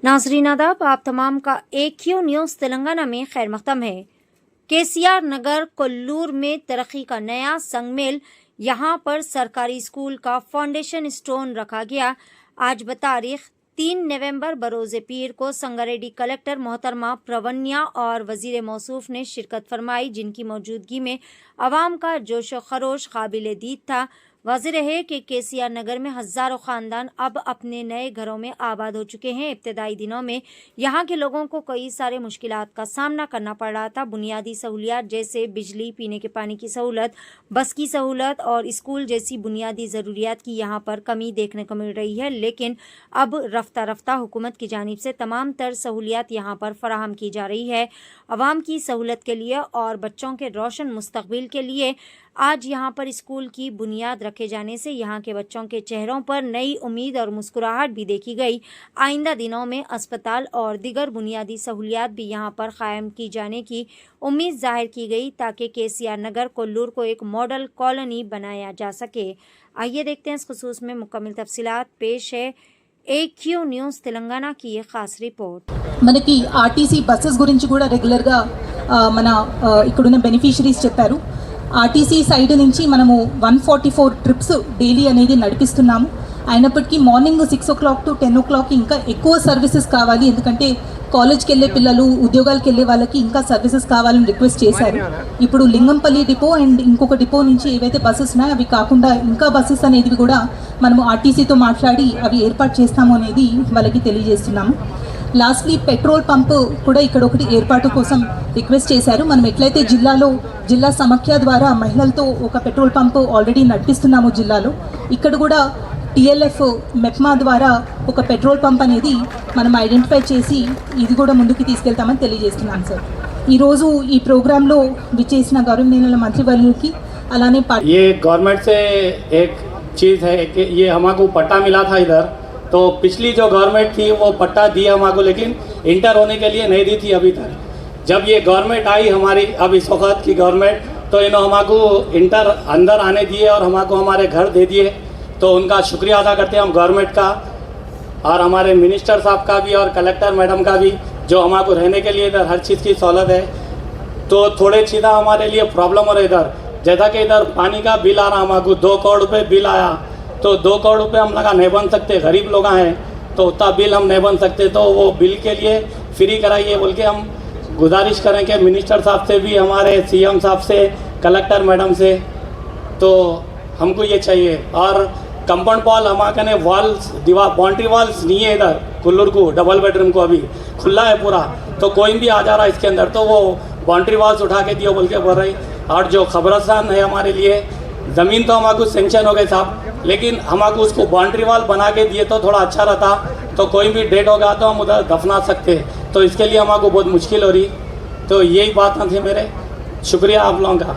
नाज़रीन आदाब, आप तमाम का AQ न्यूज़ तेलंगाना में खैर मक़दम है। केसीआर नगर कोल्लूर में तरक्की का नया संगमेल, यहाँ पर सरकारी स्कूल का फाउंडेशन स्टोन रखा गया। आज बतारीख 3 नवंबर बरोज़े पीर को संगारेड्डी कलेक्टर मोहतरमा प्रवन्या और वज़ीर मौसूफ ने शिरकत फरमाई, जिनकी मौजूदगी में अवाम का जोशो खरोश काबिल दीद था। वाज़ेह है कि केसीआर नगर में हज़ारों ख़ानदान अब अपने नए घरों में आबाद हो चुके हैं। इब्तदाई दिनों में यहाँ के लोगों को कई सारे मुश्किलात का सामना करना पड़ रहा था। बुनियादी सहूलियात जैसे बिजली, पीने के पानी की सहूलत, बस की सहूलत और स्कूल जैसी बुनियादी ज़रूरियात की यहाँ पर कमी देखने को मिल रही है, लेकिन अब रफ्ता रफ्ता हुकूमत की जानिब से तमाम तर सहूलियात यहाँ पर फराहम की जा रही है। अवाम की सहूलत के लिए और बच्चों के रोशन मुस्तकबिल के लिए आज यहाँ पर स्कूल की बुनियाद रखे जाने से यहाँ के बच्चों के चेहरों पर नई उम्मीद और मुस्कुराहट भी देखी गई। आइंदा दिनों में अस्पताल और दीगर बुनियादी सहूलियात भी यहाँ पर कायम की जाने की उम्मीद जाहिर की गई, ताकि केसीआर नगर कोल्लूर को एक मॉडल कॉलोनी बनाया जा सके। आइए देखते हैं इस खुसूस में मुकम्मल तफसीलात। पेश है AQ न्यूज़ तेलंगाना की ये खास रिपोर्ट। మనకి ఆర్టీసీ బస్సెస్ గురించి కూడా రెగ్యులర్గా మన ఇక్కడున్న బెనిఫిషరీస్ చెప్పారు. ఆర్టీసీ సైడ్ నుంచి మనము 144 ట్రిప్స్ డైలీ అనేది నడిపిస్తున్నాము. అయినప్పటికీ మార్నింగ్ 6 o'clock to 10 o'clock ఇంకా ఎక్కువ సర్వీసెస్ కావాలి, ఎందుకంటే కాలేజ్కి వెళ్ళే పిల్లలు, ఉద్యోగాలకు వెళ్ళే వాళ్ళకి ఇంకా సర్వీసెస్ కావాలని రిక్వెస్ట్ చేశారు. ఇప్పుడు లింగంపల్లి డిపో అండ్ ఇంకొక డిపో నుంచి ఏవైతే బస్సెస్ ఉన్నాయో అవి కాకుండా ఇంకా బస్సెస్ అనేది కూడా మనము ఆర్టీసీతో మాట్లాడి అవి ఏర్పాటు చేస్తాము అనేది వాళ్ళకి తెలియజేస్తున్నాము. లాస్ట్లీ పెట్రోల్ పంపు కూడా ఇక్కడ ఒకటి ఏర్పాటు కోసం రిక్వెస్ట్ చేశారు. మనం ఎట్లయితే జిల్లా సమాఖ్య ద్వారా మహిళలతో ఒక పెట్రోల్ పంపు ఆల్రెడీ నడిపిస్తున్నాము జిల్లాలో, ఇక్కడ కూడా TLF మెప్మా ద్వారా ఒక పెట్రోల్ పంప్ అనేది మనం ఐడెంటిఫై చేసి ఇది కూడా ముందుకు తీసుకెళ్తామని తెలియజేస్తున్నాం సార్. ఈరోజు ఈ ప్రోగ్రాంలో విచ్చేసిన గౌరవనీయుల మంత్రివర్యులకి అలానే ये गवर्नमेंट से एक चीज़ है कि ये हमको पट्टा मिला था इधर, तो पिछली जो गवर्नमेंट थी वो पट्टा दी हमको, लेकिन इंटर होने के लिए नहीं दी थी अभी तक। जब ये गवर्नमेंट आई हमारी, अब इस वक्त की गवर्नमेंट, तो इन्होंने हमको इंटर अंदर आने दिए और हमको हमारे घर दे दिए, तो उनका शुक्रिया अदा करते हैं हम गवर्नमेंट का और हमारे मिनिस्टर साहब का भी और कलेक्टर मैडम का भी, जो हमको रहने के लिए इधर हर चीज़ की सहूलत है। तो थोड़े चीज़ा हमारे लिए प्रॉब्लम हो रहा है इधर, जैसा कि इधर पानी का बिल आ रहा, हमको 2 करोड़ रुपये बिल आया, तो 2 करोड़ रुपये हम लगा नहीं बन सकते, गरीब लोग हैं तो उतना बिल हम नहीं बन सकते, तो वो बिल के लिए फ्री कराइए बोल के हम गुजारिश करें कि मिनिस्टर साहब से भी, हमारे CM साहब से, कलेक्टर मैडम से, तो हमको ये चाहिए। और कंपाउंड वॉल हमारे ने वॉल्स दीवार बाउंड्री वॉल्स नहीं है इधर कोल्लूर को, डबल बेडरूम को अभी खुला है पूरा, तो कोई भी आ जा रहा है इसके अंदर, तो वो बाउंड्री वॉल्स उठा के दियो बोल के बोल रही। और जो खबरस्तान है हमारे लिए, ज़मीन तो हमको सेंक्शन हो गए साहब, लेकिन हमको उसको बाउंड्री वॉल बना के दिए तो थोड़ा अच्छा रहता, तो कोई भी डेट होगा तो हम उधर दफना सकते, तो इसके लिए हमको बहुत मुश्किल हो रही। तो यही बात थी मेरे, शुक्रिया आप लोगों का।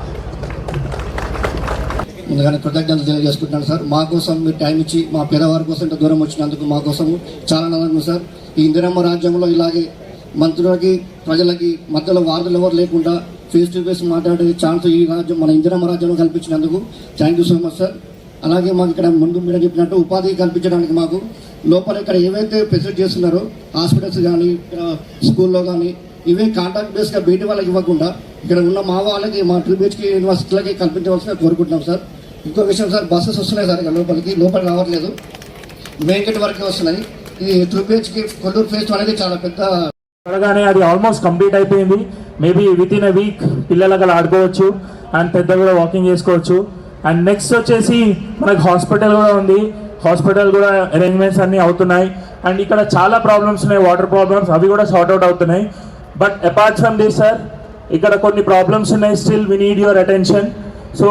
ముందుగానే కృతజ్ఞతలు తెలియజేసుకుంటున్నాను సార్. మా కోసం మీరు టైం ఇచ్చి మా పేదవారి కోసం ఇంత దూరం వచ్చినందుకు మా కోసం చాలా ఆనందం సార్. ఈ ఇందిరమ్మ రాజ్యంలో ఇలాగే మంత్రులకి ప్రజలకి మధ్యలో వార్తలు ఎవరు లేకుండా ఫేస్ టు ఫేస్ మాట్లాడే ఛాన్స్ ఈ రాజ్యం మన ఇందిరమ్మ రాజ్యంలో కల్పించినందుకు thank you so much sir. అలాగే మాకు ఇక్కడ ముందు మీరు చెప్పినట్టు ఉపాధి కల్పించడానికి మాకు లోపల ఇక్కడ ఏవైతే ఫెసిలిటీ చేస్తున్నారో హాస్పిటల్స్ కానీ ఇక్కడ స్కూల్లో కానీ ఇవే కాంట్రాక్ట్ బేస్గా బయట వాళ్ళకి ఇవ్వకుండా ఇక్కడ ఉన్న మా వాళ్ళకి మా TBHK యూనివర్సిటీలకి కల్పించవలసిన కోరుకుంటున్నాం సార్. ఇంకో విషయం సార్, బస్సెస్ వస్తున్నాయి సార్, ఇక్కడ లోపలికి రావట్లేదు, మెయిన్ గేట్ వరకే వస్తున్నాయి. ఈ TBHK కొల్లూరు ఫేజ్ అనేది చాలా పెద్ద త్వరగానే అది ఆల్మోస్ట్ కంప్లీట్ అయిపోయింది. Maybe with in a week పిల్లలు అక్కడ ఆడుకోవచ్చు అండ్ పెద్ద కూడా వాకింగ్ చేసుకోవచ్చు. అండ్ నెక్స్ట్ వచ్చేసి మనకు హాస్పిటల్ కూడా ఉంది, హాస్పిటల్ కూడా అరేంజ్మెంట్స్ అన్నీ అవుతున్నాయి. అండ్ ఇక్కడ చాలా ప్రాబ్లమ్స్ ఉన్నాయి, వాటర్ ప్రాబ్లమ్స్, అవి కూడా సార్ట్అవుట్ అవుతున్నాయి. But apart from this sir, ఇక్కడ కొన్ని ప్రాబ్లమ్స్ ఉన్నాయి, still we need your attention. So